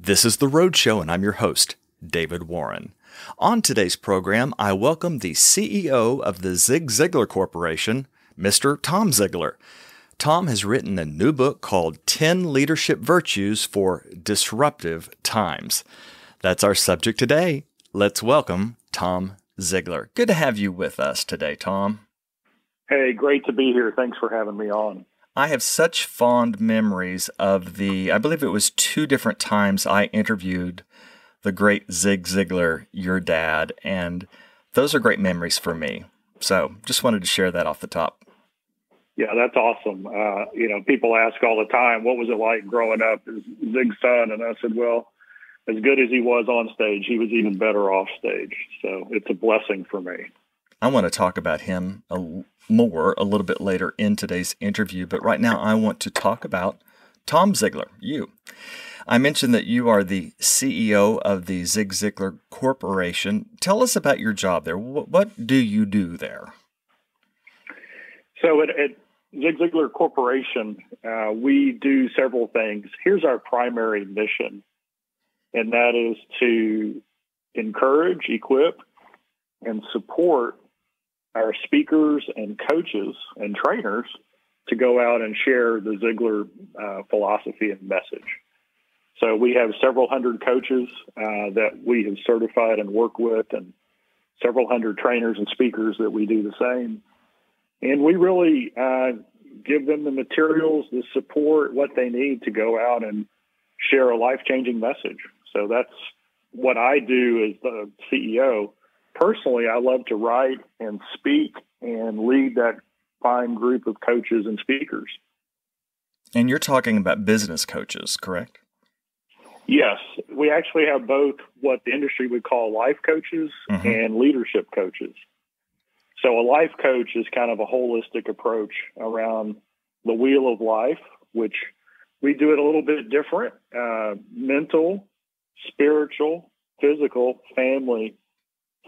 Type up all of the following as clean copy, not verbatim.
This is The Road Show, and I'm your host, David Warren. On today's program, I welcome the CEO of the Zig Ziglar Corporation, Mr. Tom Ziglar. Tom has written a new book called 10 Leadership Virtues for Disruptive Times. That's our subject today. Let's welcome Tom Ziglar. Good to have you with us today, Tom. Hey, great to be here. Thanks for having me on. I have such fond memories of I believe it was 2 different times I interviewed the great Zig Ziglar, your dad, and those are great memories for me. So just wanted to share that off the top. Yeah, that's awesome. People ask all the time, what was it like growing up as Zig's son? And I said, well, as good as he was on stage, he was even better off stage. So it's a blessing for me. I want to talk about him a little bit later in today's interview, but right now I want to talk about Tom Ziglar, you. I mentioned that you are the CEO of the Zig Ziglar Corporation. Tell us about your job there. What do you do there? So at Zig Ziglar Corporation, we do several things. Here's our primary mission, and that is to encourage, equip, and support our speakers and coaches and trainers to go out and share the Ziglar philosophy and message. So we have several hundred coaches that we have certified and work with, and several hundred trainers and speakers that we do the same. And we really give them the materials, the support, what they need to go out and share a life-changing message. So that's what I do as the CEO. Personally, I love to write and speak and lead that fine group of coaches and speakers. And you're talking about business coaches, correct? Yes. We actually have both what the industry would call life coaches and leadership coaches. So a life coach is kind of a holistic approach around the wheel of life, which we do it a little bit different, mental, spiritual, physical, family,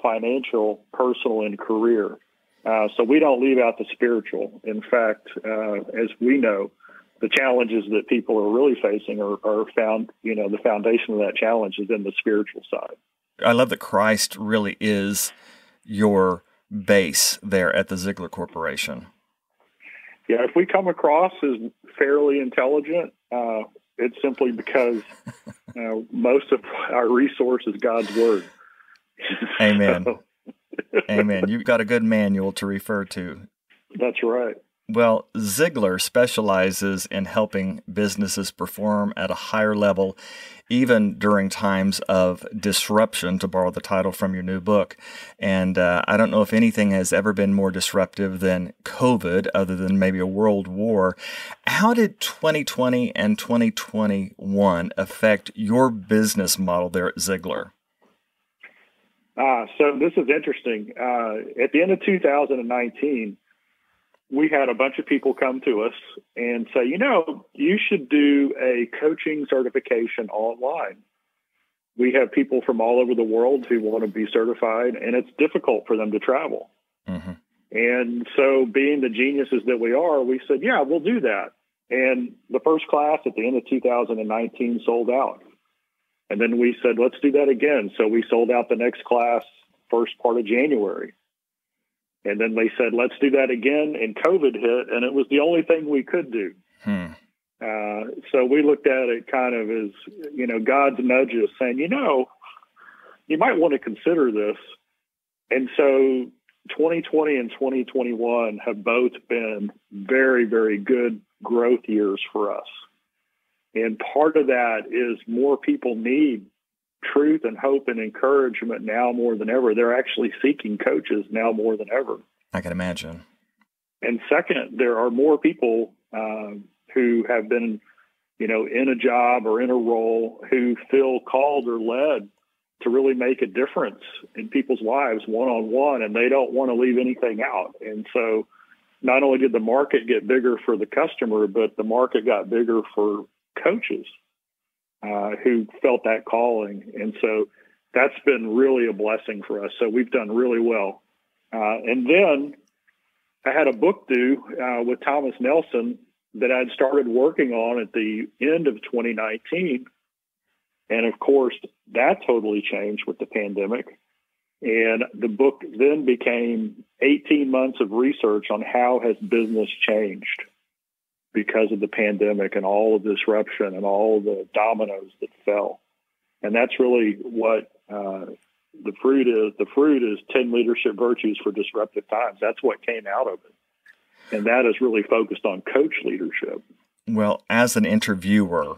financial, personal, and career. So we don't leave out the spiritual. In fact, as we know, the challenges that people are really facing are found, the foundation of that challenge is in the spiritual side. I love that Christ really is your base there at the Ziglar Corporation. Yeah, if we come across as fairly intelligent, it's simply because most of our resource is God's Word. Amen. Amen. You've got a good manual to refer to. That's right. Well, Ziglar specializes in helping businesses perform at a higher level, even during times of disruption, to borrow the title from your new book. And I don't know if anything has ever been more disruptive than COVID, other than maybe a world war. How did 2020 and 2021 affect your business model there at Ziglar? So this is interesting. At the end of 2019, we had a bunch of people come to us and say, you should do a coaching certification online. We have people from all over the world who want to be certified, and it's difficult for them to travel. Mm-hmm. And so being the geniuses that we are, we said, yeah, we'll do that. And the first class at the end of 2019 sold out. And then we said, let's do that again. So we sold out the next class first part of January. And then they said, let's do that again. And COVID hit, and it was the only thing we could do. So we looked at it kind of as, God's nudges saying, you might want to consider this. And so 2020 and 2021 have both been very, very good growth years for us. And part of that is more people need truth and hope and encouragement now more than ever. They're actually seeking coaches now more than ever. I can imagine. And second, there are more people who have been, in a job or in a role who feel called or led to really make a difference in people's lives one-on-one, and they don't want to leave anything out. And so not only did the market get bigger for the customer, but the market got bigger for coaches who felt that calling. And so that's been really a blessing for us. So we've done really well. And then I had a book due with Thomas Nelson that I'd started working on at the end of 2019. And of course, that totally changed with the pandemic. And the book then became 18 months of research on how has business changed because of the pandemic and all the disruption and all the dominoes that fell. And that's really what the fruit is. The fruit is 10 leadership virtues for disruptive times. That's what came out of it. And that is really focused on coach leadership. Well, as an interviewer,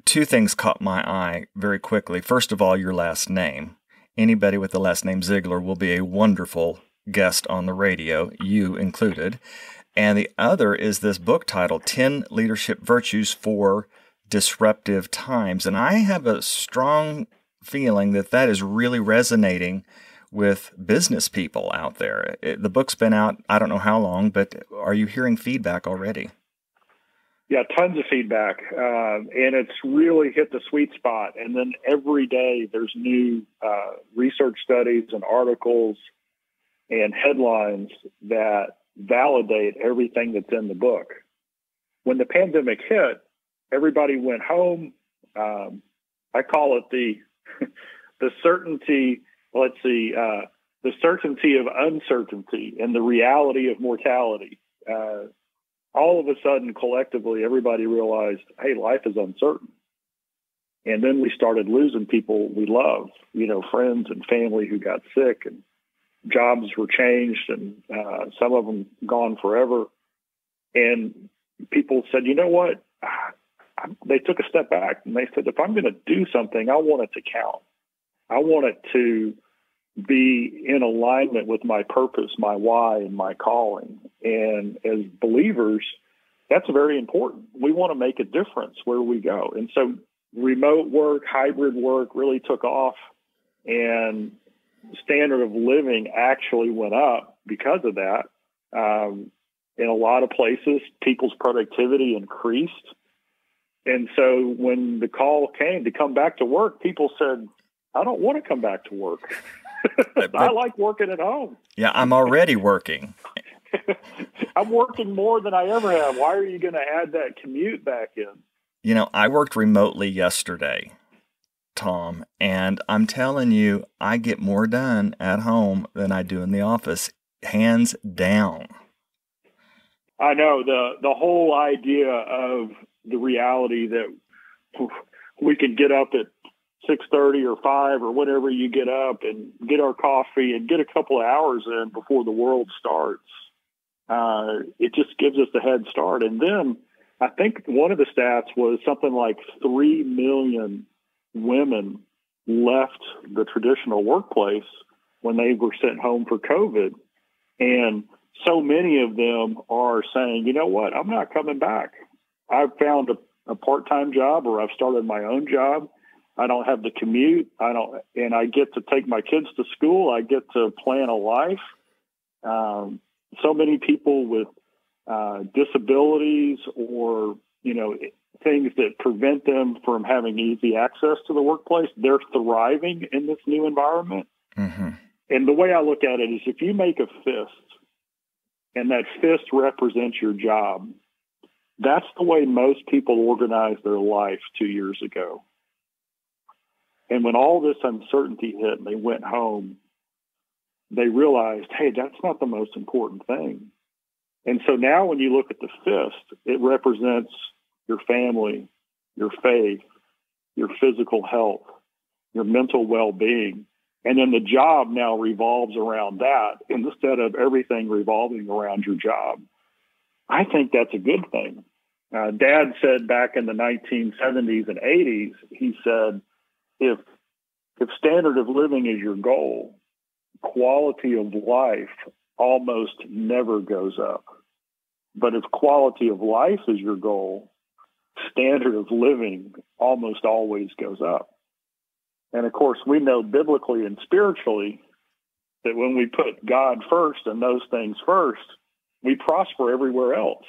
two things caught my eye very quickly. First of all, your last name. Anybody with the last name Ziglar will be a wonderful guest on the radio, you included. And the other is this book titled 10 Leadership Virtues for Disruptive Times. And I have a strong feeling that that is really resonating with business people out there. The book's been out, I don't know how long, but are you hearing feedback already? Yeah, tons of feedback. And it's really hit the sweet spot. And then every day there's new research studies and articles and headlines that validate everything that's in the book. When the pandemic hit, everybody went home. I call it the certainty, the certainty of uncertainty and the reality of mortality. All of a sudden, collectively, everybody realized, hey, life is uncertain. And then we started losing people we love, friends and family who got sick, and jobs were changed, and some of them gone forever. And people said, you know what? They took a step back and they said, if I'm going to do something, I want it to count. I want it to be in alignment with my purpose, my why, and my calling. And as believers, that's very important. We want to make a difference where we go. And so remote work, hybrid work really took off, and standard of living actually went up because of that. In a lot of places, people's productivity increased. And so when the call came to come back to work, people said, I don't want to come back to work. I like working at home. Yeah, I'm already working. I'm working more than I ever have. Why are you going to add that commute back in? I worked remotely yesterday, Tom, and I'm telling you, I get more done at home than I do in the office, hands down. I know the whole idea of the reality that we can get up at 6:30 or 5 or whatever you get up and get our coffee and get a couple of hours in before the world starts. It just gives us a head start. And then I think one of the stats was something like 3 million women left the traditional workplace when they were sent home for COVID. And so many of them are saying, you know what, I'm not coming back. I've found a part-time job, or I've started my own job. I don't have the commute. And I get to take my kids to school. I get to plan a life. So many people with disabilities or, things that prevent them from having easy access to the workplace, they're thriving in this new environment. Mm-hmm. And the way I look at it is, if you make a fist and that fist represents your job, that's the way most people organized their life 2 years ago. And when all this uncertainty hit and they went home, they realized, hey, that's not the most important thing. And so now when you look at the fist, it represents your family, your faith, your physical health, your mental well-being. And then the job now revolves around that instead of everything revolving around your job. I think that's a good thing. Dad said back in the 1970s and 80s, he said, if standard of living is your goal, quality of life almost never goes up. But if quality of life is your goal, standard of living almost always goes up. And of course, we know biblically and spiritually that when we put God first and those things first, we prosper everywhere else.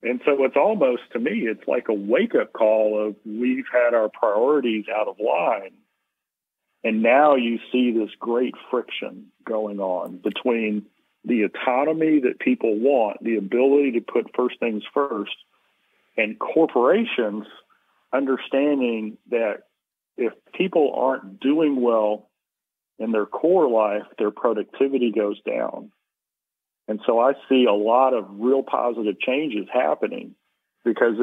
And so it's almost, to me, it's like a wake-up call of we've had our priorities out of line. And now you see this great friction going on between the autonomy that people want, the ability to put first things first, and corporations understanding that if people aren't doing well in their core life, their productivity goes down. And so I see a lot of real positive changes happening, because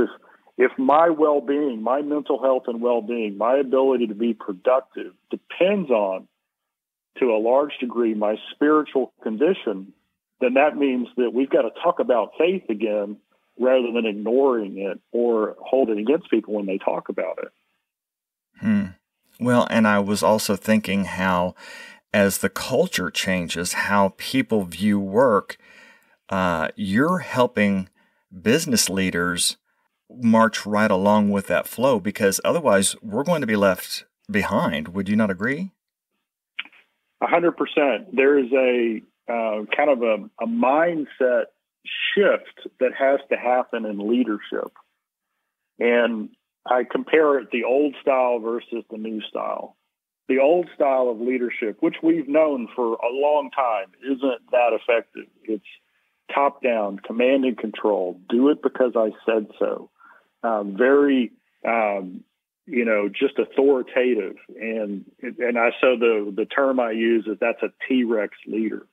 if my well-being, my mental health and well-being, my ability to be productive depends on, to a large degree, my spiritual condition, then that means that we've got to talk about faith again rather than ignoring it or holding it against people when they talk about it. Well, and I was also thinking how, as the culture changes, how people view work, you're helping business leaders march right along with that flow, because otherwise we're going to be left behind. Would you not agree? 100%. There is a kind of a mindset shift that has to happen in leadership. And I compare it the old style versus the new style. The old style of leadership, which we've known for a long time, isn't that effective. It's top down, command and control. Do it because I said so. Very, just authoritative. So the term I use is that's a T-Rex leader.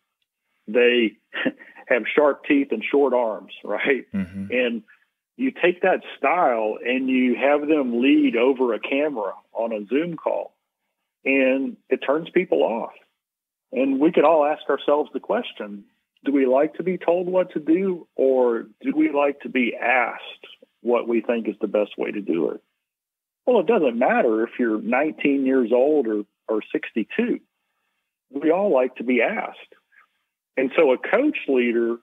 They have sharp teeth and short arms, right? Mm-hmm. And you take that style and you have them lead over a camera on a Zoom call, and it turns people off. And we could all ask ourselves the question, do we like to be told what to do, or do we like to be asked what we think is the best way to do it? Well, it doesn't matter if you're 19 years old or 62. We all like to be asked. And so a coach leader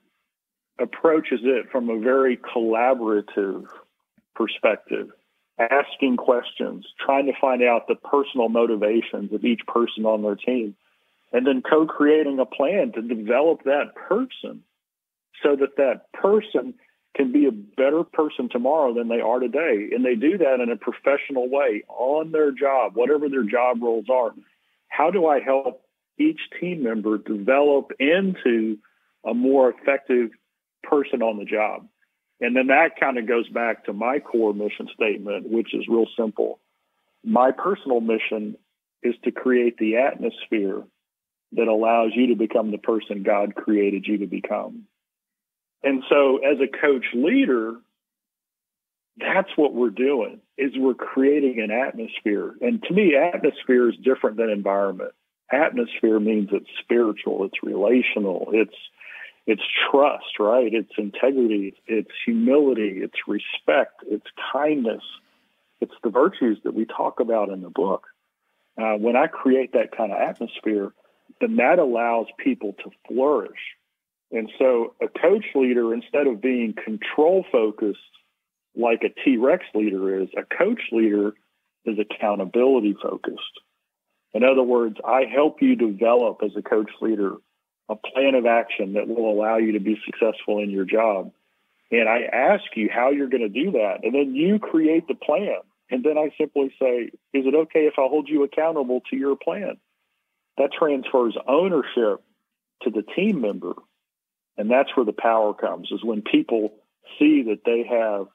approaches it from a very collaborative perspective, asking questions, trying to find out the personal motivations of each person on their team, and then co-creating a plan to develop that person so that that person can be a better person tomorrow than they are today. And they do that in a professional way on their job, whatever their job roles are. How do I help each team member develop into a more effective person on the job? And then that kind of goes back to my core mission statement, which is real simple. My personal mission is to create the atmosphere that allows you to become the person God created you to become. And so as a coach leader, that's what we're doing, is we're creating an atmosphere. And to me, atmosphere is different than environment. Atmosphere means it's spiritual, it's relational, it's trust, right? It's integrity, it's humility, it's respect, it's kindness. It's the virtues that we talk about in the book. When I create that kind of atmosphere, then that allows people to flourish. And so a coach leader, instead of being control-focused like a T-Rex leader is, a coach leader is accountability-focused. In other words, I help you develop as a coach leader a plan of action that will allow you to be successful in your job. And I ask you how you're going to do that. And then you create the plan. And then I simply say, is it okay if I hold you accountable to your plan? That transfers ownership to the team member. And that's where the power comes, is when people see that they have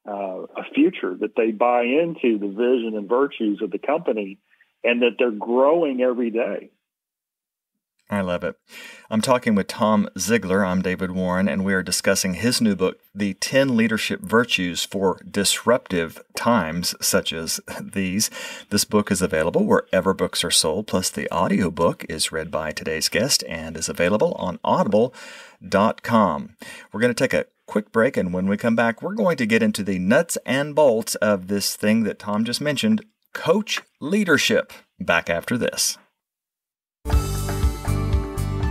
a future, that they buy into the vision and virtues of the company, and that they're growing every day. I love it. I'm talking with Tom Ziglar. I'm David Warren, and we are discussing his new book, The 10 Leadership Virtues for Disruptive Times Such as These. This book is available wherever books are sold, plus the audiobook is read by today's guest and is available on audible.com. We're going to take a quick break, and when we come back, we're going to get into the nuts and bolts of this thing that Tom just mentioned, coach leadership. Back after this.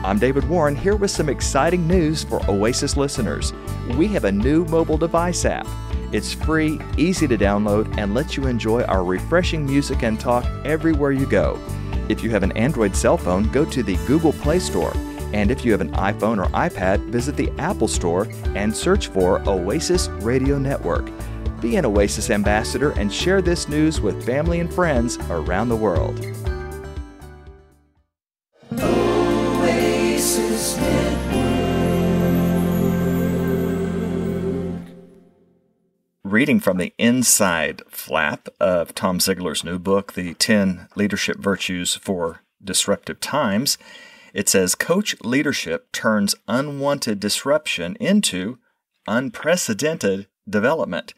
I'm David Warren, here with some exciting news for Oasis listeners. We have a new mobile device app. It's free, easy to download, and lets you enjoy our refreshing music and talk everywhere you go. If you have an Android cell phone, go to the Google Play Store. And if you have an iPhone or iPad, visit the Apple Store and search for Oasis Radio Network. Be an Oasis ambassador and share this news with family and friends around the world. Oasis Network. reading from the inside flap of Tom Ziglar's new book, The 10 Leadership Virtues for Disruptive Times. It says, Coach leadership turns unwanted disruption into unprecedented development.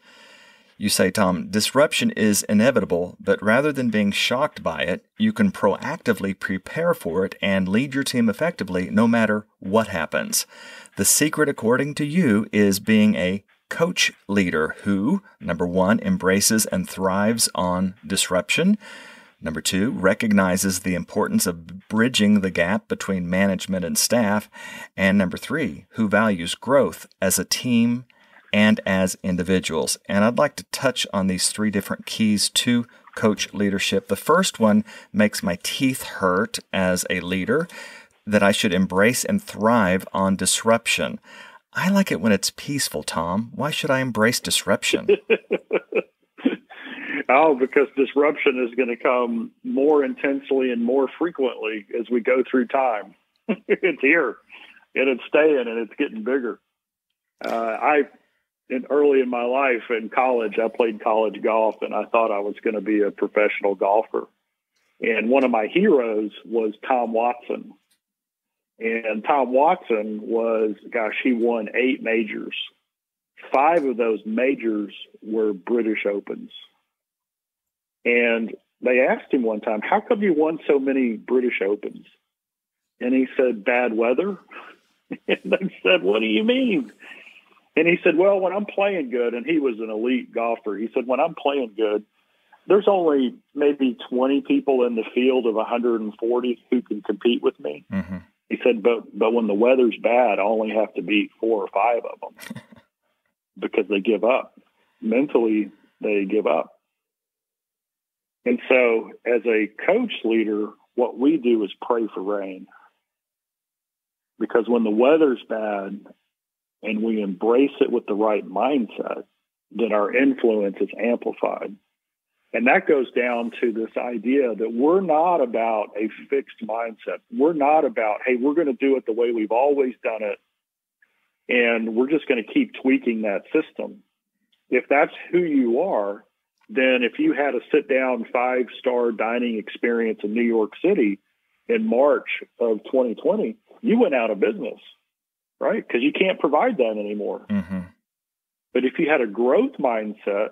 You say, Tom, disruption is inevitable, but rather than being shocked by it, you can proactively prepare for it and lead your team effectively no matter what happens. The secret, according to you, is being a coach leader who, number one, embraces and thrives on disruption. Number two, recognizes the importance of bridging the gap between management and staff. And number three, who values growth as a team and as individuals. And I'd like to touch on these three different keys to coach leadership. The first one makes my teeth hurt as a leader, that I should embrace and thrive on disruption. I like it when it's peaceful, Tom. Why should I embrace disruption? Oh, because disruption is going to come more intensely and more frequently as we go through time. It's here, and it's staying, and it's getting bigger. Early in my life in college, I played college golf, and I thought I was going to be a professional golfer. And one of my heroes was Tom Watson. And Tom Watson he won 8 majors. 5 of those majors were British Opens. And they asked him one time, how come you won so many British Opens? And he said, bad weather. And they said, what do you mean? And he said, well, when I'm playing good, and he was an elite golfer, he said, when I'm playing good, there's only maybe 20 people in the field of 140 who can compete with me. Mm-hmm. He said, but when the weather's bad, I only have to beat 4 or 5 of them because they give up. Mentally, they give up. And so as a coach leader, what we do is pray for rain. Because when the weather's bad and we embrace it with the right mindset, then our influence is amplified. And that goes down to this idea that we're not about a fixed mindset. We're not about, hey, we're going to do it the way we've always done it, and we're just going to keep tweaking that system. If that's who you are, then if you had a sit-down 5-star dining experience in New York City in March of 2020, you went out of business, right? Because you can't provide that anymore. Mm-hmm. But if you had a growth mindset,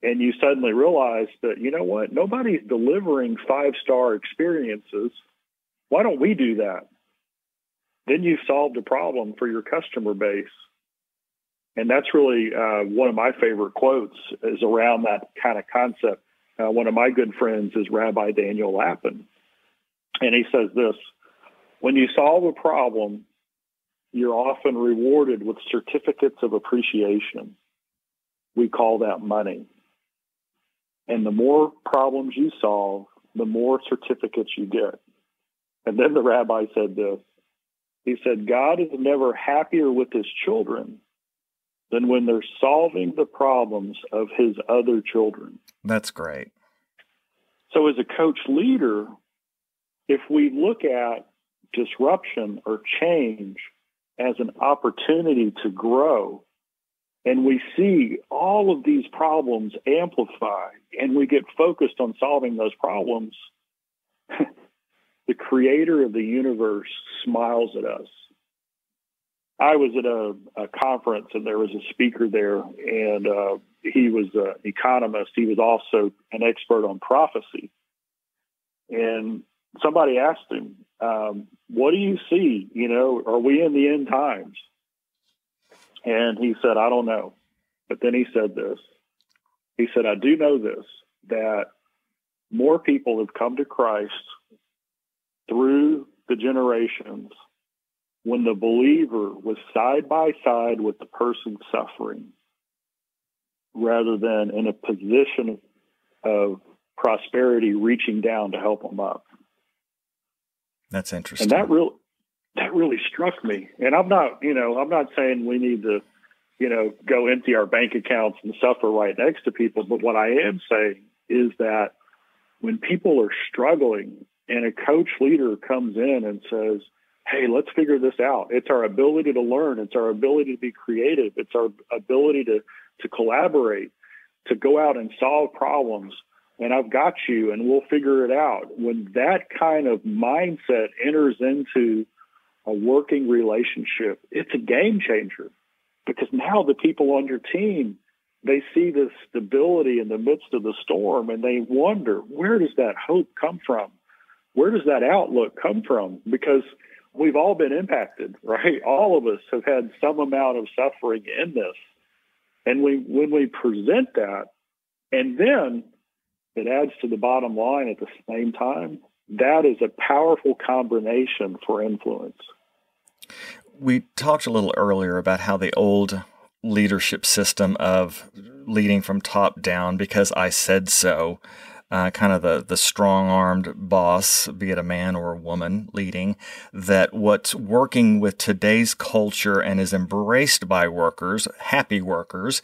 and you suddenly realize that, you know what, nobody's delivering 5-star experiences. Why don't we do that? Then you've solved a problem for your customer base. And that's really one of my favorite quotes is around that kind of concept. One of my good friends is Rabbi Daniel Lapin. And he says this, when you solve a problem, you're often rewarded with certificates of appreciation. We call that money. And the more problems you solve, the more certificates you get. And then the rabbi said this. He said, God is never happier with his children than when they're solving the problems of his other children. That's great. So as a coach leader, if we look at disruption or change as an opportunity to grow, and we see all of these problems amplify, and we get focused on solving those problems, the creator of the universe smiles at us. I was at a conference, and there was a speaker there, and he was an economist. He was also an expert on prophecy. And somebody asked him, what do you see? You know, are we in the end times? And he said, I don't know. But then he said this. He said, I do know this, that more people have come to Christ through the generations when the believer was side by side with the person suffering, rather than in a position of prosperity reaching down to help them up. That's interesting. And that really struck me. And I'm not saying we need to, go empty our bank accounts and suffer right next to people. But what I am saying is that when people are struggling and a coach leader comes in and says, hey, let's figure this out. It's our ability to learn. It's our ability to be creative. It's our ability to to collaborate, to go out and solve problems. And I've got you, and we'll figure it out. When that kind of mindset enters into a working relationship, it's a game changer, because now the people on your team, they see the stability in the midst of the storm, and they wonder, where does that hope come from? Where does that outlook come from? Because we've all been impacted, right? All of us have had some amount of suffering in this. And when we present that, and then it adds to the bottom line at the same time, that is a powerful combination for influence. We talked a little earlier about how the old leadership system of leading from top down, because I said so, kind of the strong-armed boss, be it a man or a woman leading, that what's working with today's culture and is embraced by workers, happy workers,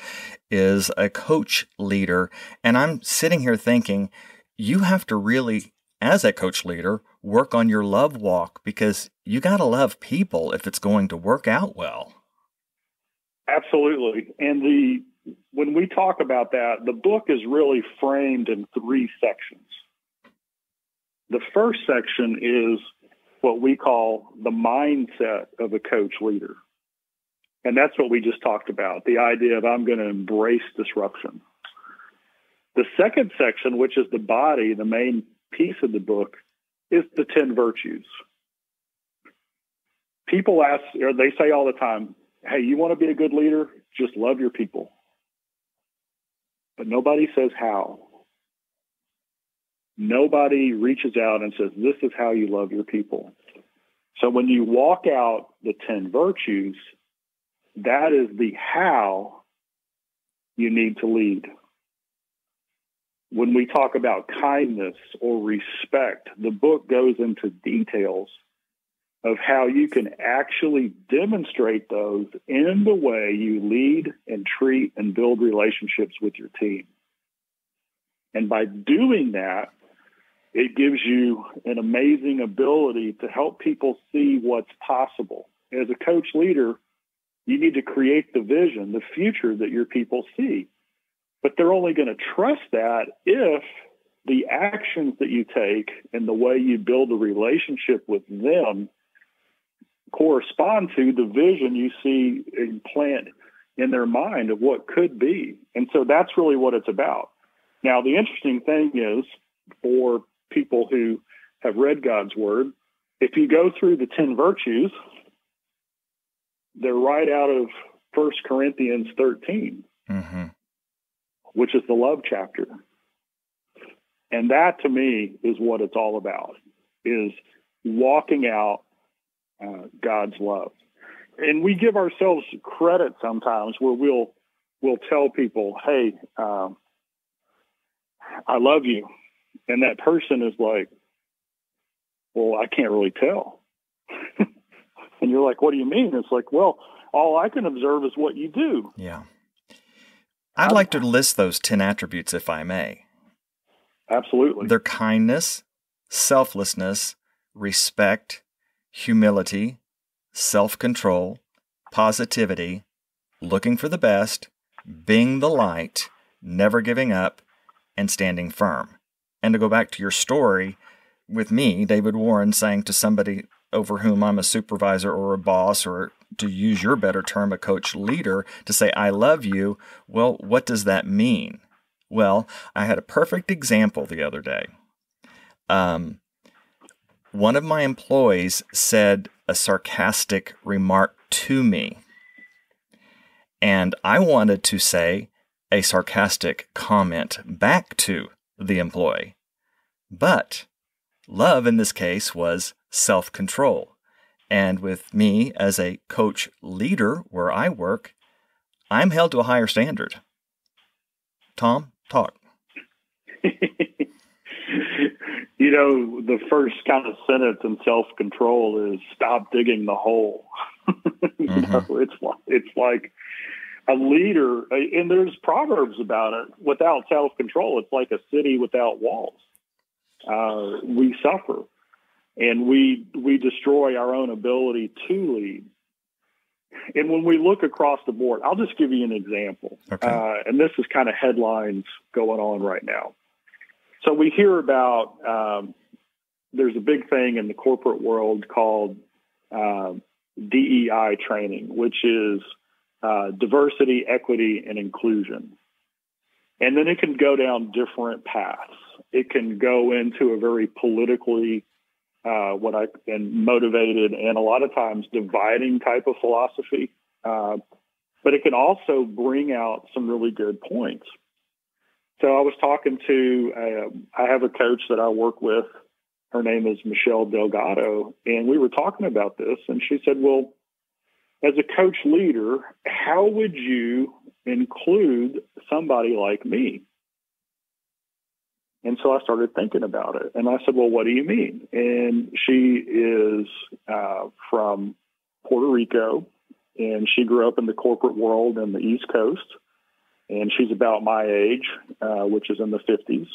is a coach leader. And I'm sitting here thinking, you have to really, as a coach leader, work on your love walk, because you got to love people if it's going to work out well. Absolutely. And when we talk about that, the book is really framed in 3 sections. The first section is what we call the mindset of a coach leader. And that's what we just talked about, the idea of I'm going to embrace disruption. The second section, which is the body, the main piece of the book, is the 10 virtues. People ask, or they say all the time, hey, you want to be a good leader? Just love your people. But nobody says how. Nobody reaches out and says, this is how you love your people. So when you walk out the 10 virtues, that is the how you need to lead. When we talk about kindness or respect, the book goes into details of how you can actually demonstrate those in the way you lead and treat and build relationships with your team. And by doing that, it gives you an amazing ability to help people see what's possible. As a coach leader, you need to create the vision, the future that your people see. But they're only going to trust that if the actions that you take and the way you build a relationship with them correspond to the vision you see implant in their mind of what could be. And so that's really what it's about. Now, the interesting thing is, for people who have read God's Word, if you go through the 10 virtues, they're right out of 1 Corinthians 13, which is the love chapter. And that, to me, is what it's all about, is walking out God's love. And we give ourselves credit sometimes where we'll tell people, hey, I love you. And that person is like, well, I can't really tell. And you're like, what do you mean? It's like, well, all I can observe is what you do. Yeah. I'd like to list those 10 attributes, if I may. Absolutely. They're kindness, selflessness, respect, humility, self-control, positivity, looking for the best, being the light, never giving up, and standing firm. And to go back to your story with me, David Warren, saying to somebody over whom I'm a supervisor or a boss, or to use your better term, a coach leader, to say, I love you. Well, what does that mean? Well, I had a perfect example the other day. One of my employees said a sarcastic remark to me, and I wanted to say a sarcastic comment back to the employee. But love in this case was self-control. And with me as a coach leader where I work, I'm held to a higher standard. Tom, talk. You know, the first kind of sentence in self-control is stop digging the hole. You know, it's like a leader, and there's proverbs about it. Without self-control, it's like a city without walls. We suffer, and we destroy our own ability to lead. And when we look across the board, I'll just give you an example. Okay. And this is kind of headlines going on right now. So we hear about there's a big thing in the corporate world called DEI training, which is diversity, equity, and inclusion. And then it can go down different paths. It can go into a very politically and motivated and a lot of times dividing type of philosophy. But it can also bring out some really good points. So I was talking to, I have a coach that I work with. Her name is Michelle Delgado. And we were talking about this. And she said, well, as a coach leader, how would you include somebody like me? And so I started thinking about it. And I said, well, what do you mean? And she is from Puerto Rico, and she grew up in the corporate world in the East Coast. And she's about my age, which is in the 50s.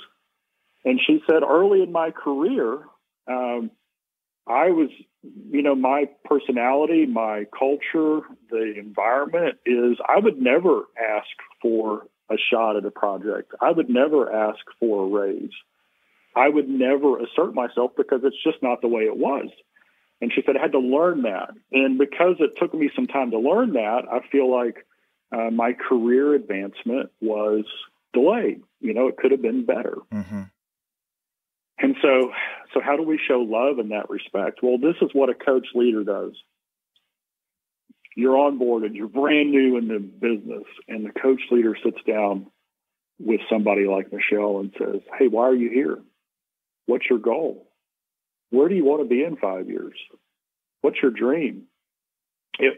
And she said, early in my career, I was, my personality, my culture, the environment is I would never ask for a shot at a project. I would never ask for a raise. I would never assert myself because it's just not the way it was. And she said, I had to learn that. And because it took me some time to learn that, I feel like my career advancement was delayed. It could have been better. Mm-hmm. And so how do we show love in that respect? Well, this is what a coach leader does. You're onboarded, you're brand new in the business, and the coach leader sits down with somebody like Michelle and says, hey, why are you here? What's your goal? Where do you want to be in 5 years? What's your dream?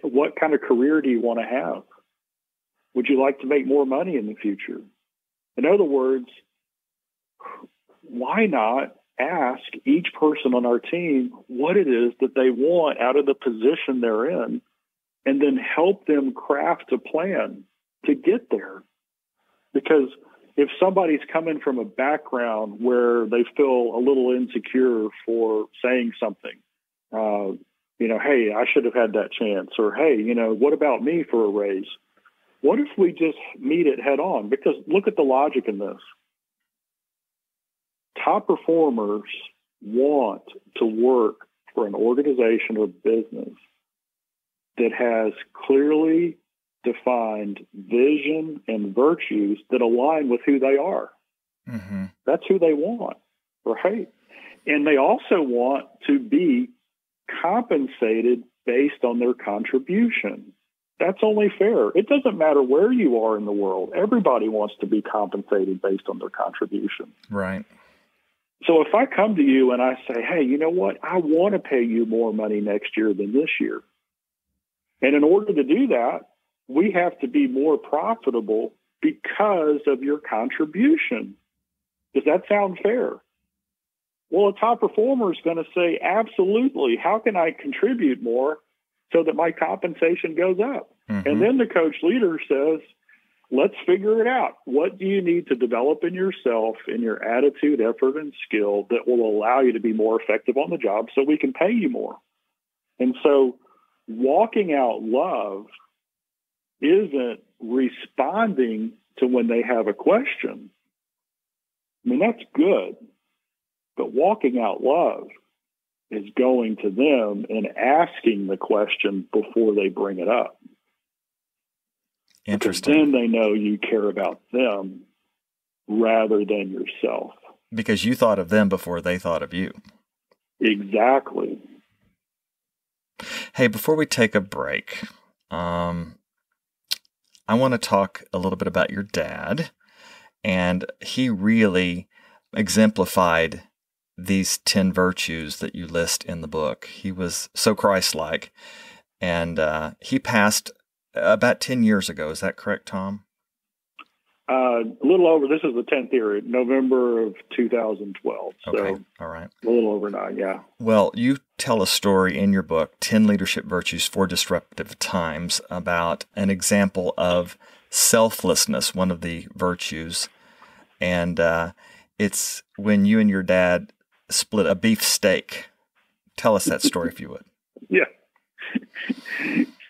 What kind of career do you want to have? Would you like to make more money in the future? In other words, why not ask each person on our team what it is that they want out of the position they're in, and then help them craft a plan to get there? Because if somebody's coming from a background where they feel a little insecure for saying something, hey, I should have had that chance, or hey, what about me for a raise? What if we just meet it head on? Because look at the logic in this. Top performers want to work for an organization or business that has clearly defined vision and virtues that align with who they are. Mm-hmm. That's who they want, right? And they also want to be compensated based on their contribution. That's only fair. It doesn't matter where you are in the world. Everybody wants to be compensated based on their contribution. Right. So if I come to you and I say, hey, you know what? I want to pay you more money next year than this year. And in order to do that, we have to be more profitable because of your contribution. Does that sound fair? Well, a top performer is going to say, absolutely. How can I contribute more so that my compensation goes up? Mm-hmm. And then the coach leader says, let's figure it out. What do you need to develop in yourself, in your attitude, effort, and skill that will allow you to be more effective on the job so we can pay you more? And so walking out love isn't responding to when they have a question. I mean, that's good. But walking out love is going to them and asking the question before they bring it up. Interesting. Because then they know you care about them rather than yourself. Because you thought of them before they thought of you. Exactly. Hey, before we take a break, I want to talk a little bit about your dad. And he really exemplified these 10 virtues that you list in the book. He was so Christ-like. And he passed about 10 years ago. Is that correct, Tom? A little over. This is the 10th year, November of 2012. Okay. So all right. A little over 9, yeah. Well, you tell a story in your book, 10 Leadership Virtues for Disruptive Times, about an example of selflessness, one of the virtues. And it's when you and your dad split a beef steak. Tell us that story if you would. Yeah.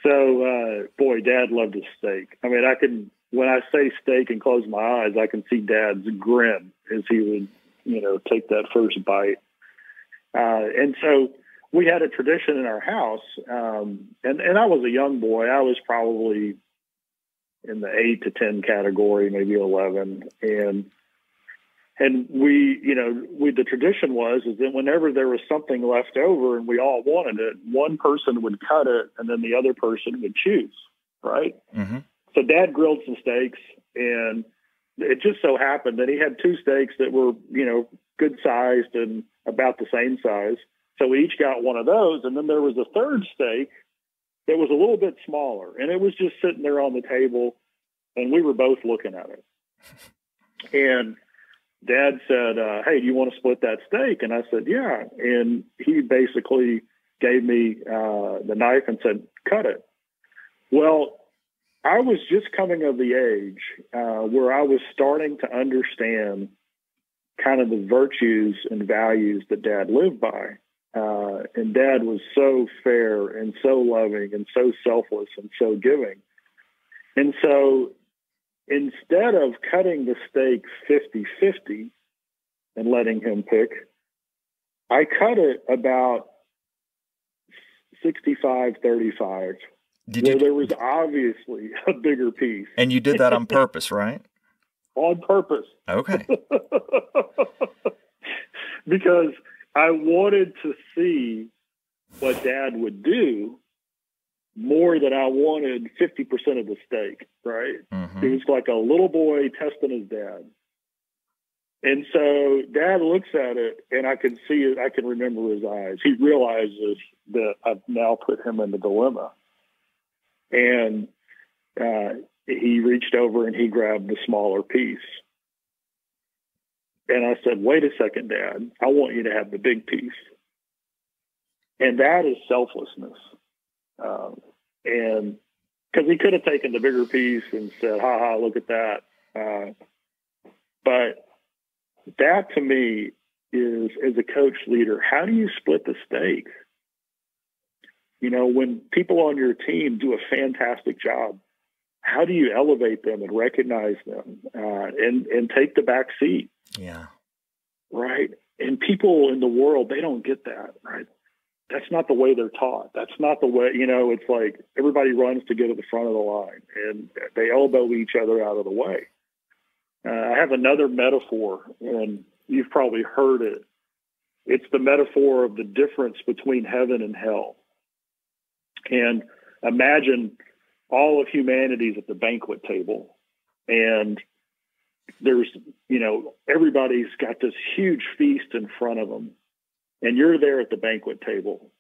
So, boy, Dad loved his steak. I mean, when I say steak and close my eyes, I can see Dad's grin as he would, take that first bite. And so we had a tradition in our house. And I was a young boy. I was probably in the 8 to 10 category, maybe 11. And the tradition was that whenever there was something left over and we all wanted it, one person would cut it and then the other person would choose, right? Mm-hmm. So Dad grilled some steaks, and it just so happened that he had 2 steaks that were, good sized and about the same size. So we each got one of those. And then there was a third steak that was a little bit smaller, and it was just sitting there on the table, and we were both looking at it. And Dad said, hey, do you want to split that steak? And I said, yeah. And he basically gave me the knife and said, cut it. Well, I was just coming of the age where I was starting to understand kind of the virtues and values that Dad lived by. And Dad was so fair and so loving and so selfless and so giving. And so instead of cutting the steak 50-50 and letting him pick, I cut it about 65-35, where there was obviously a bigger piece. And you did that on purpose, right? On purpose. Okay. Because I wanted to see what Dad would do more than I wanted 50% of the steak, right? Mm-hmm. It was like a little boy testing his dad. And so Dad looks at it, and I can see it. I can remember his eyes. He realizes that I've now put him in the dilemma. And he reached over and he grabbed the smaller piece. And I said, wait a second, Dad, I want you to have the big piece. And that is selflessness. And because he could have taken the bigger piece and said, ha ha, look at that. But that to me is, as a coach leader, how do you split the steak? When people on your team do a fantastic job, how do you elevate them and recognize them and take the back seat? Yeah. Right. And people in the world, they don't get that, right? That's not the way they're taught. That's not the way, it's like everybody runs to get to the front of the line and they elbow each other out of the way. I have another metaphor, and you've probably heard it. It's the metaphor of the difference between heaven and hell. And imagine all of humanity's at the banquet table, and there's, everybody's got this huge feast in front of them, and you're there at the banquet table,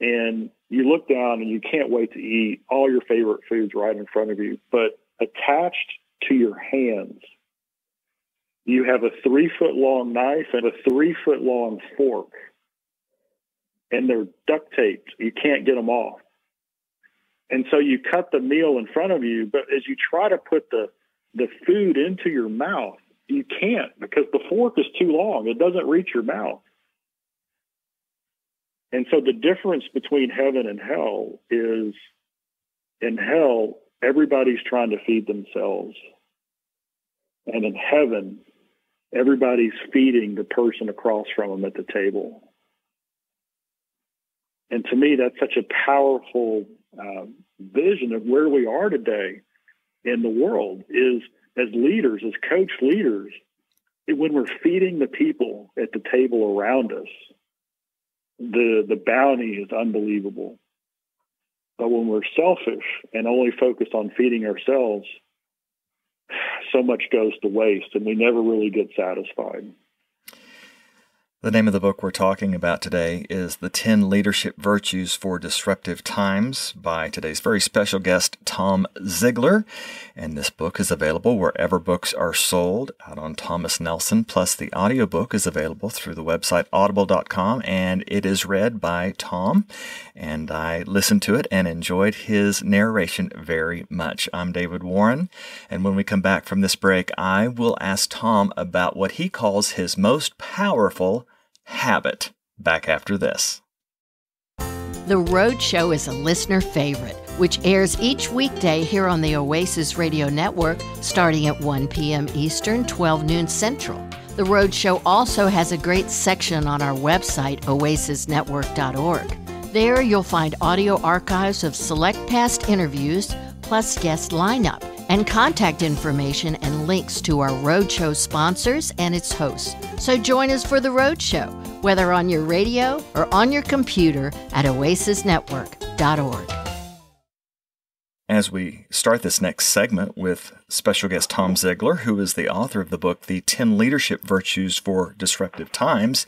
and you look down and you can't wait to eat all your favorite foods right in front of you. But attached to your hands, you have a 3-foot-long knife and a 3-foot-long fork, and they're duct taped. You can't get them off. And so you cut the meal in front of you, but as you try to put the food into your mouth, you can't, because the fork is too long. It doesn't reach your mouth. And so the difference between heaven and hell is, in hell, everybody's trying to feed themselves. And in heaven, everybody's feeding the person across from them at the table. And to me, that's such a powerful vision of where we are today in the world, is as leaders, as coach leaders, when we're feeding the people at the table around us, the bounty is unbelievable. But when we're selfish and only focused on feeding ourselves, so much goes to waste, and we never really get satisfied. The name of the book we're talking about today is The 10 Leadership Virtues for Disruptive Times by today's very special guest, Tom Ziglar. And this book is available wherever books are sold, out on Thomas Nelson. Plus, the audiobook is available through the website audible.com, and it is read by Tom. And I listened to it and enjoyed his narration very much. I'm David Warren, and when we come back from this break, I will ask Tom about what he calls his most powerful habit. Back after this. The Road Show is a listener favorite. which airs each weekday here on the Oasis Radio Network starting at 1 p.m. Eastern, 12 noon Central. The Roadshow also has a great section on our website, oasisnetwork.org. There you'll find audio archives of select past interviews, plus guest lineup, and contact information and links to our Roadshow sponsors and its hosts. So join us for the Roadshow, whether on your radio or on your computer at oasisnetwork.org. As we start this next segment with special guest Tom Ziglar, who is the author of the book, The 10 Leadership Virtues for Disruptive Times,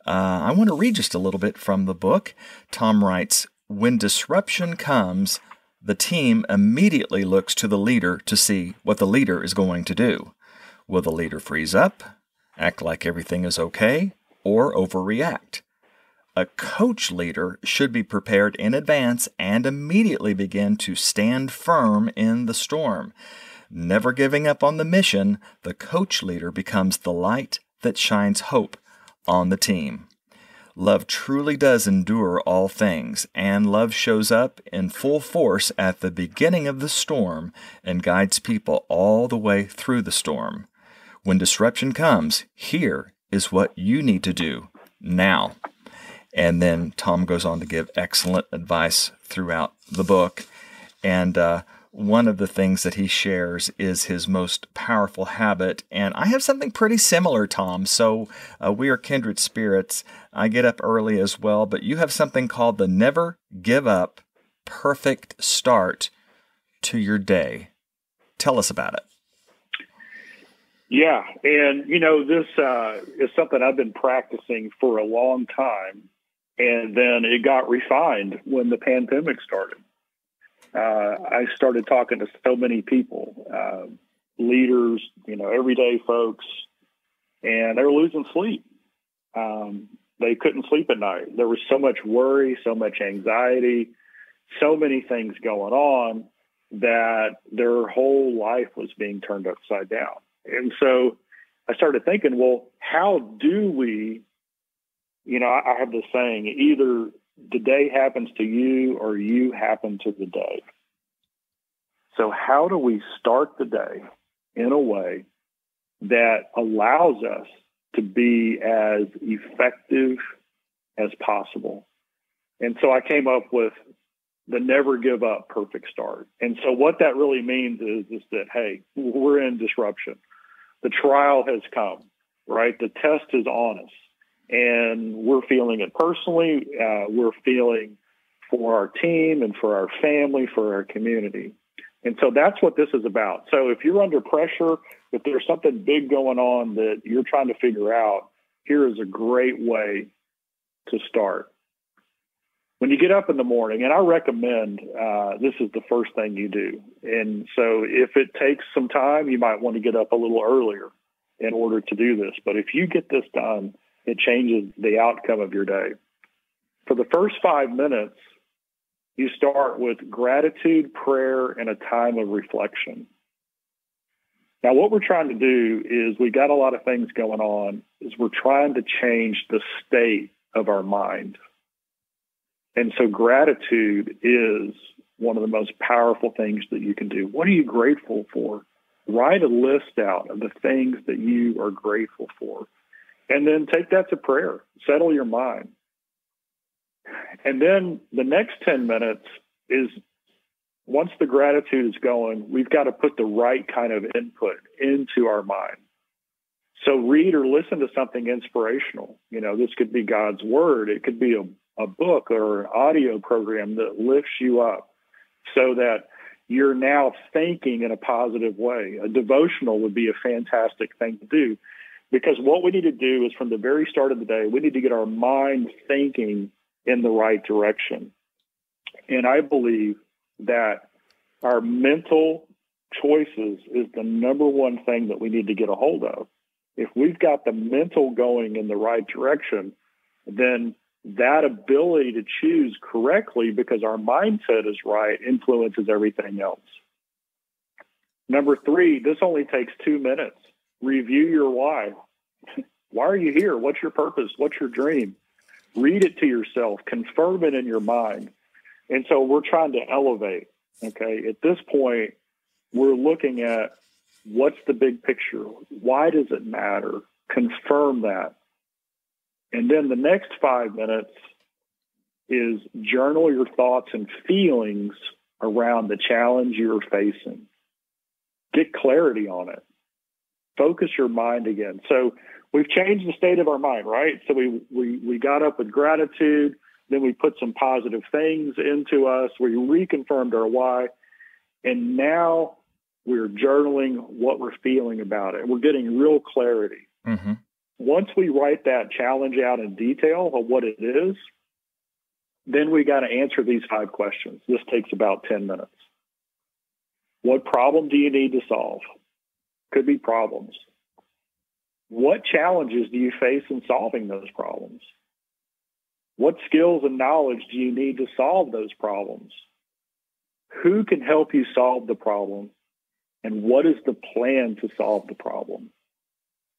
I want to read just a little bit from the book. Tom writes, "When disruption comes, the team immediately looks to the leader to see what the leader is going to do. Will the leader freeze up, act like everything is okay, or overreact? A coach leader should be prepared in advance and immediately begin to stand firm in the storm. Never giving up on the mission, the coach leader becomes the light that shines hope on the team. Love truly does endure all things, and love shows up in full force at the beginning of the storm and guides people all the way through the storm. When disruption comes, here is what you need to do now." And then Tom goes on to give excellent advice throughout the book. And one of the things that he shares is his most powerful habit. And I have something pretty similar, Tom. So we are kindred spirits. I get up early as well, but you have something called the never give up perfect start to your day. Tell us about it. Yeah. And, this is something I've been practicing for a long time. And then it got refined when the pandemic started. I started talking to so many people, leaders, everyday folks, and they were losing sleep. They couldn't sleep at night. There was so much worry, so much anxiety, so many things going on that their whole life was being turned upside down. And so I started thinking, well, how do we, I have this saying, either the day happens to you or you happen to the day. So how do we start the day in a way that allows us to be as effective as possible? And so I came up with the never give up perfect start. And so what that really means is that, hey, we're in disruption. The trial has come, right? The test is on us. And we're feeling it personally. We're feeling for our team and for our family, for our community. And so that's what this is about. So if you're under pressure, if there's something big going on that you're trying to figure out, here is a great way to start. When you get up in the morning, and I recommend this is the first thing you do. And so if it takes some time, you might want to get up a little earlier in order to do this. But if you get this done, it changes the outcome of your day. For the first 5 minutes, you start with gratitude, prayer, and a time of reflection. Now, what we're trying to do is we got a lot of things going on, is we're trying to change the state of our mind. And so gratitude is one of the most powerful things that you can do. What are you grateful for? Write a list out of the things that you are grateful for. And then take that to prayer. Settle your mind. And then the next 10 minutes is, once the gratitude is going, we've got to put the right kind of input into our mind. So read or listen to something inspirational. This could be God's word. It could be a book or an audio program that lifts you up so that you're now thinking in a positive way. A devotional would be a fantastic thing to do. Because what we need to do is, from the very start of the day, we need to get our mind thinking in the right direction. And I believe that our mental choices is the number one thing that we need to get a hold of. If we've got the mental going in the right direction, then that ability to choose correctly, because our mindset is right, influences everything else. Number 3, this only takes 2 minutes. Review your why. Why are you here? What's your purpose? What's your dream? Read it to yourself. Confirm it in your mind. And so we're trying to elevate. Okay. At this point, we're looking at what's the big picture? Why does it matter? Confirm that. And then the next 5 minutes is journal your thoughts and feelings around the challenge you're facing. Get clarity on it. Focus your mind again. So we've changed the state of our mind, right? So we got up with gratitude, then we put some positive things into us, we reconfirmed our why, and now we're journaling what we're feeling about it. We're getting real clarity. Mm-hmm. Once we write that challenge out in detail of what it is, then we got to answer these 5 questions. This takes about 10 minutes. What problem do you need to solve? Could be problems. What challenges do you face in solving those problems? What skills and knowledge do you need to solve those problems? Who can help you solve the problem? And what is the plan to solve the problem?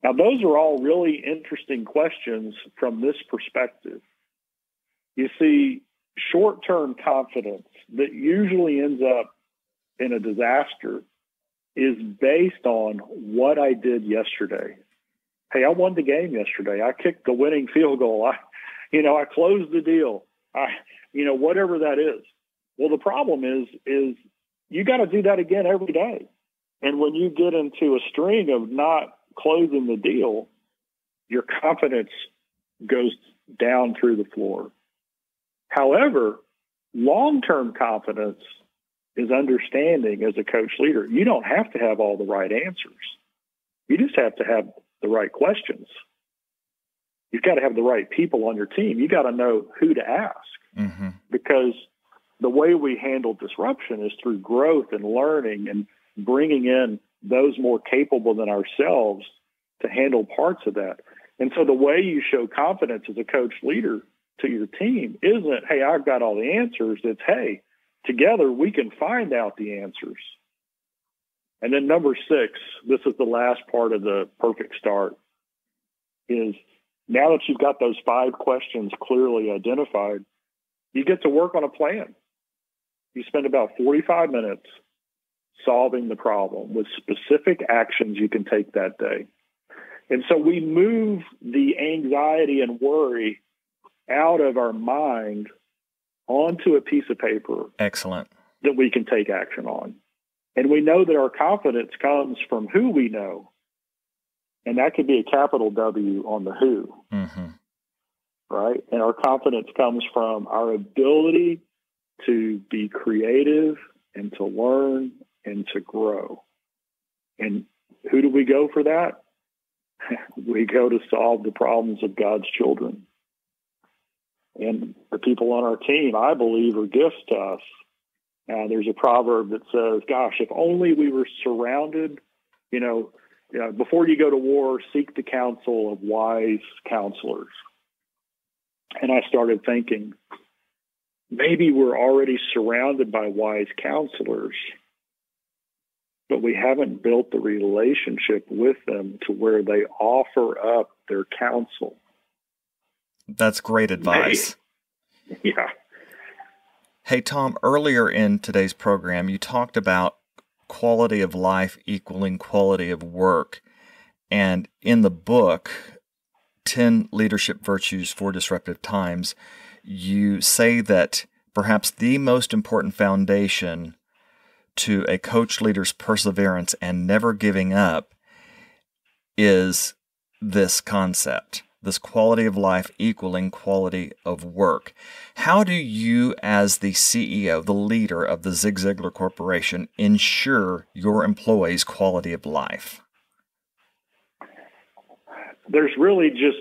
Now, those are all really interesting questions from this perspective. You see, short-term confidence that usually ends up in a disaster is based on what I did yesterday. Hey, I won the game yesterday. I kicked the winning field goal. I closed the deal. Whatever that is. Well, the problem is you got to do that again every day. And when you get into a string of not closing the deal, your confidence goes down through the floor. However, long-term confidence is understanding as a coach leader. You don't have to have all the right answers. You just have to have the right questions. You've got to have the right people on your team. You got to know who to ask. Mm-hmm. Because the way we handle disruption is through growth and learning and bringing in those more capable than ourselves to handle parts of that. And so the way you show confidence as a coach leader to your team isn't, hey, I've got all the answers. It's, hey, together we can find out the answers. And then number 6, this is the last part of the perfect start, is now that you've got those 5 questions clearly identified, you get to work on a plan. You spend about 45 minutes solving the problem with specific actions you can take that day. And so we move the anxiety and worry out of our mind onto a piece of paper. Excellent. That we can take action on. And we know that our confidence comes from who we know. And that could be a capital W on the who. Mm-hmm. Right? And our confidence comes from our ability to be creative and to learn and to grow. And who do we go for that? We go to solve the problems of God's children. And the people on our team, I believe, are gifts to us. There's a proverb that says, gosh, if only we were surrounded, before you go to war, seek the counsel of wise counselors. And I started thinking, maybe we're already surrounded by wise counselors, but we haven't built the relationship with them to where they offer up their counsel. That's great advice. Yeah. Hey, Tom, earlier in today's program, you talked about quality of life equaling quality of work. And in the book, 10 Leadership Virtues for Disruptive Times, you say that perhaps the most important foundation to a coach leader's perseverance and never giving up is this concept, this quality of life equaling quality of work. How do you, as the CEO, the leader of the Zig Ziglar Corporation, ensure your employees' quality of life? There's really just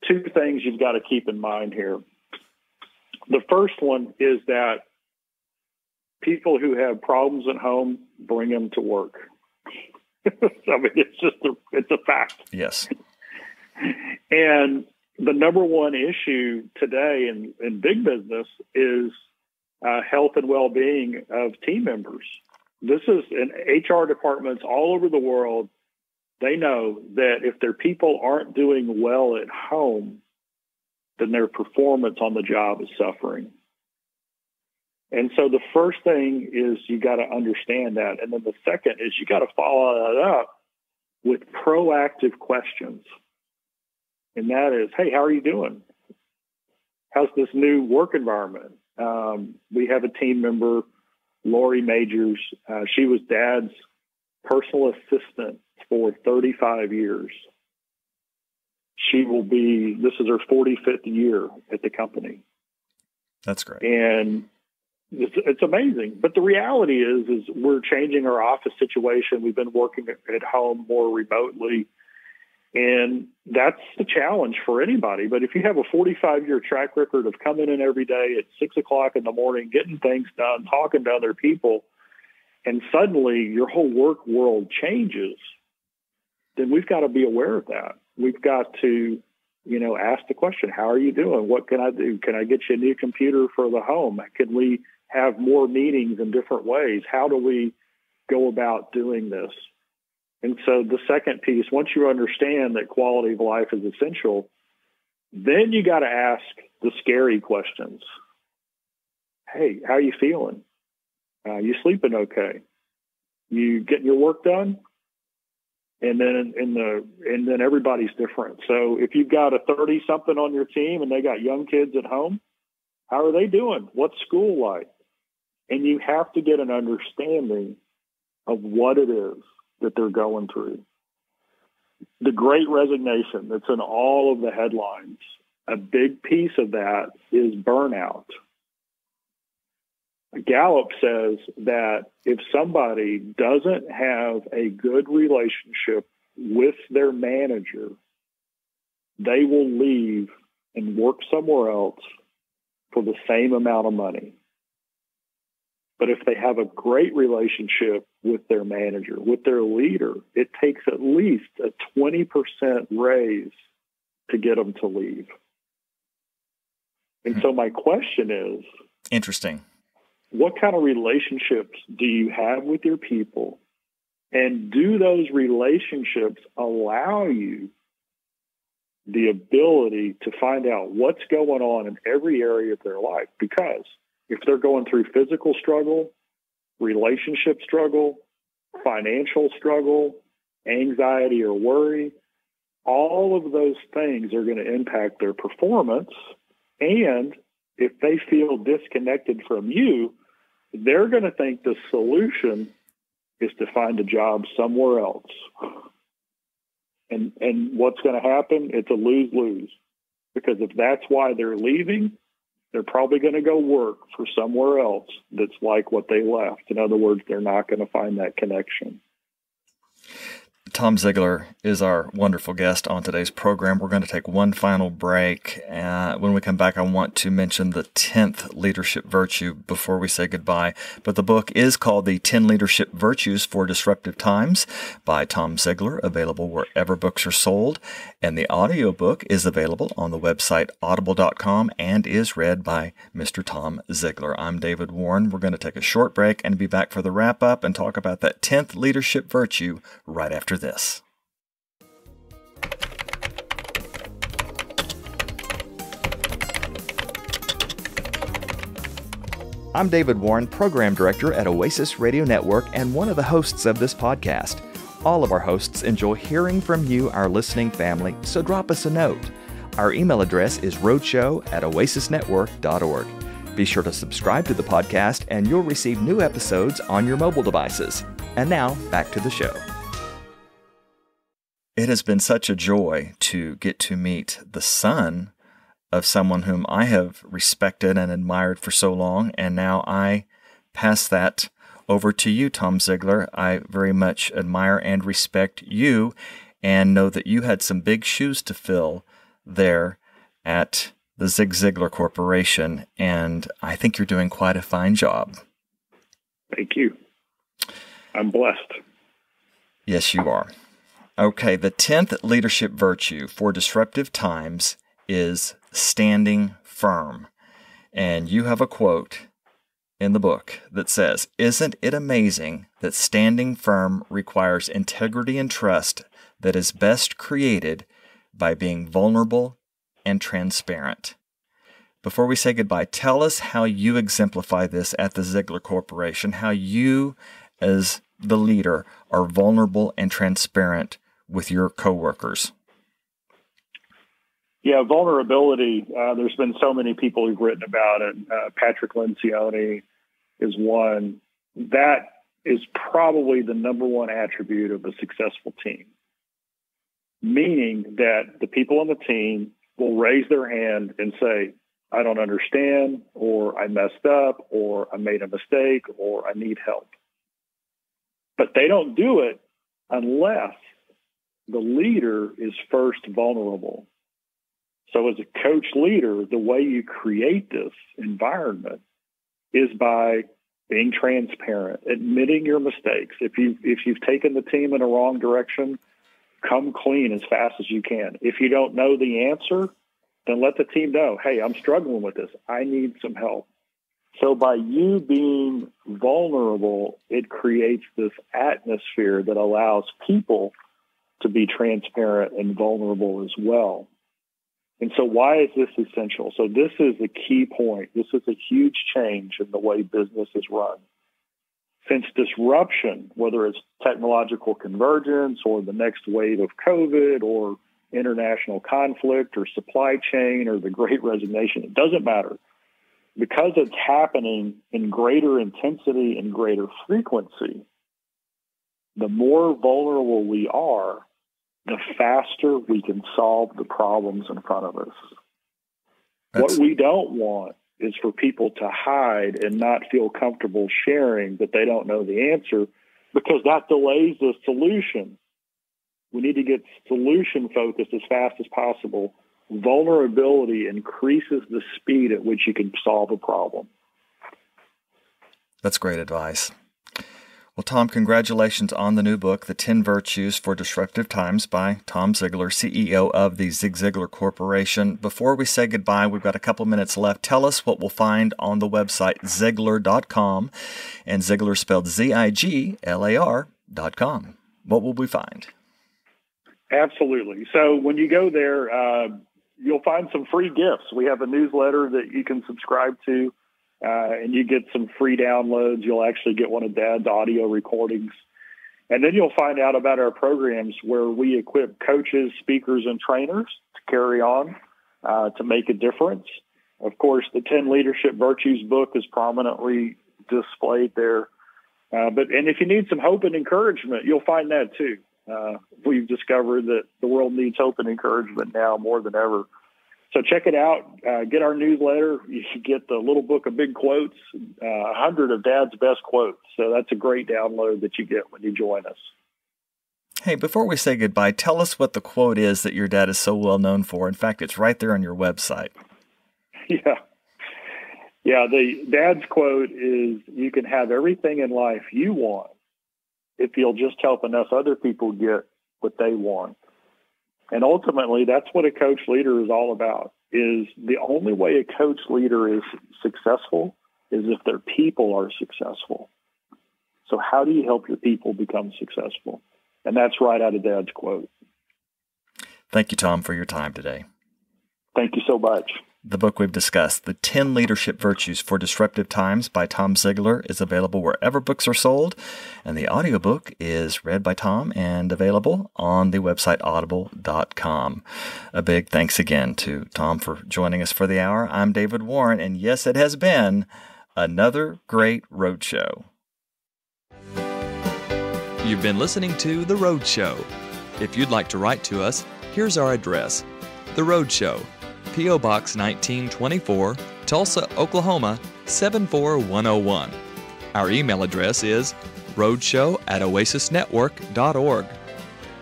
2 things you've got to keep in mind here. The first one is that people who have problems at home, bring them to work. I mean, it's a fact. Yes. And the number one issue today in big business is health and well-being of team members. This is in HR departments all over the world. They know that if their people aren't doing well at home, then their performance on the job is suffering. And so the first thing is you got to understand that. And then the second is you got to follow that up with proactive questions. And that is, hey, how are you doing? How's this new work environment? We have a team member, Lori Majors. She was Dad's personal assistant for 35 years. This is her 45th year at the company. That's great. And it's amazing. But the reality is we're changing our office situation. We've been working at home more remotely. And that's the challenge for anybody. But if you have a 45-year track record of coming in every day at 6 o'clock in the morning, getting things done, talking to other people, and suddenly your whole work world changes, then we've got to be aware of that. We've got to, ask the question, how are you doing? What can I do? Can I get you a new computer for the home? Can we have more meetings in different ways? How do we go about doing this? And so the second piece, once you understand that quality of life is essential, then you got to ask the scary questions. Hey, how are you feeling? You sleeping okay? You getting your work done? And then everybody's different. So if you've got a 30-something on your team and they got young kids at home, how are they doing? What's school like? And you have to get an understanding of what it is that they're going through. The Great Resignation that's in all of the headlines, a big piece of that is burnout. Gallup says that if somebody doesn't have a good relationship with their manager, they will leave and work somewhere else for the same amount of money. But if they have a great relationship with their manager, with their leader, it takes at least a 20% raise to get them to leave. And so my question is, interesting. What kind of relationships do you have with your people? And do those relationships allow you the ability to find out what's going on in every area of their life? Because if they're going through physical struggle, relationship struggle, financial struggle, anxiety or worry, all of those things are going to impact their performance. And if they feel disconnected from you, they're going to think the solution is to find a job somewhere else. And what's going to happen? It's a lose-lose. Because if that's why they're leaving, they're probably going to go work for somewhere else that's like what they left. In other words, they're not going to find that connection. Tom Ziglar is our wonderful guest on today's program. We're going to take one final break. When we come back, I want to mention the 10th leadership virtue before we say goodbye. But the book is called The 10 Leadership Virtues for Disruptive Times by Tom Ziglar, available wherever books are sold. And the audiobook is available on the website audible.com and is read by Mr. Tom Ziglar. I'm David Warren. We're going to take a short break and be back for the wrap-up and talk about that 10th leadership virtue right after this. I'm David Warren, Program Director at Oasis Radio Network and one of the hosts of this podcast. All of our hosts enjoy hearing from you, our listening family, so drop us a note. Our email address is roadshow@oasisnetwork.org. Be sure to subscribe to the podcast and you'll receive new episodes on your mobile devices. And now, back to the show. It has been such a joy to get to meet the son of someone whom I have respected and admired for so long, and now I pass that over to you, Tom Ziglar. I very much admire and respect you and know that you had some big shoes to fill there at the Zig Ziglar Corporation, and I think you're doing quite a fine job. Thank you. I'm blessed. Yes, you are. Okay, the 10th leadership virtue for disruptive times is standing firm. And you have a quote in the book that says, "Isn't it amazing that standing firm requires integrity and trust that is best created by being vulnerable and transparent?" Before we say goodbye, tell us how you exemplify this at the Ziglar Corporation, how you, as the leader, are vulnerable and transparent with your coworkers. Yeah, vulnerability. There's been so many people who've written about it. Patrick Lencioni is one. That is probably the number one attribute of a successful team, meaning that the people on the team will raise their hand and say, I don't understand, or I messed up, or I made a mistake, or I need help. But they don't do it unless the leader is first vulnerable. So as a coach leader, the way you create this environment is by being transparent, admitting your mistakes. If you've taken the team in a wrong direction, come clean as fast as you can. If you don't know the answer, then let the team know, hey, I'm struggling with this. I need some help. So by you being vulnerable, it creates this atmosphere that allows people to be transparent and vulnerable as well. And so why is this essential? So this is a key point. This is a huge change in the way business is run. Since disruption, whether it's technological convergence or the next wave of COVID or international conflict or supply chain or the Great Resignation, it doesn't matter. Because it's happening in greater intensity and greater frequency, the more vulnerable we are, the faster we can solve the problems in front of us. What we don't want is for people to hide and not feel comfortable sharing that they don't know the answer, because that delays the solution. We need to get solution focused as fast as possible. Vulnerability increases the speed at which you can solve a problem. That's great advice. Well, Tom, congratulations on the new book, The 10 Virtues for Disruptive Times by Tom Ziglar, CEO of the Zig Ziglar Corporation. Before we say goodbye, we've got a couple minutes left. Tell us what we'll find on the website, Ziglar.com, and Ziglar spelled Ziglar.com. What will we find? Absolutely. So when you go there, you'll find some free gifts. We have a newsletter that you can subscribe to. And you get some free downloads. You'll actually get one of Dad's audio recordings. And then you'll find out about our programs where we equip coaches, speakers, and trainers to carry on, to make a difference. Of course, the 10 Leadership Virtues book is prominently displayed there. And if you need some hope and encouragement, you'll find that too. We've discovered that the world needs hope and encouragement now more than ever. So check it out. Get our newsletter. You should get the little book of big quotes, 100 of Dad's best quotes. So that's a great download that you get when you join us. Hey, before we say goodbye, tell us what the quote is that your dad is so well known for. In fact, it's right there on your website. Yeah. The Dad's quote is, you can have everything in life you want if you'll just help enough other people get what they want. And ultimately, that's what a coach leader is all about, is the only way a coach leader is successful is if their people are successful. So how do you help your people become successful? And that's right out of Dad's quote. Thank you, Tom, for your time today. Thank you so much. The book we've discussed, The 10 Leadership Virtues for Disruptive Times by Tom Ziglar, is available wherever books are sold, and the audiobook is read by Tom and available on the website audible.com. A big thanks again to Tom for joining us for the hour. I'm David Warren, and yes, it has been another great road show. You've been listening to The Road Show. If you'd like to write to us, here's our address. The Road Show, P.O. Box 1924, Tulsa, Oklahoma, 74101. Our email address is roadshow@oasisnetwork.org.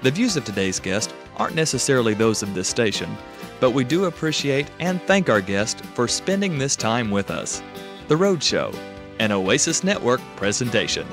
The views of today's guest aren't necessarily those of this station, but we do appreciate and thank our guest for spending this time with us. The Road Show, an Oasis Network presentation.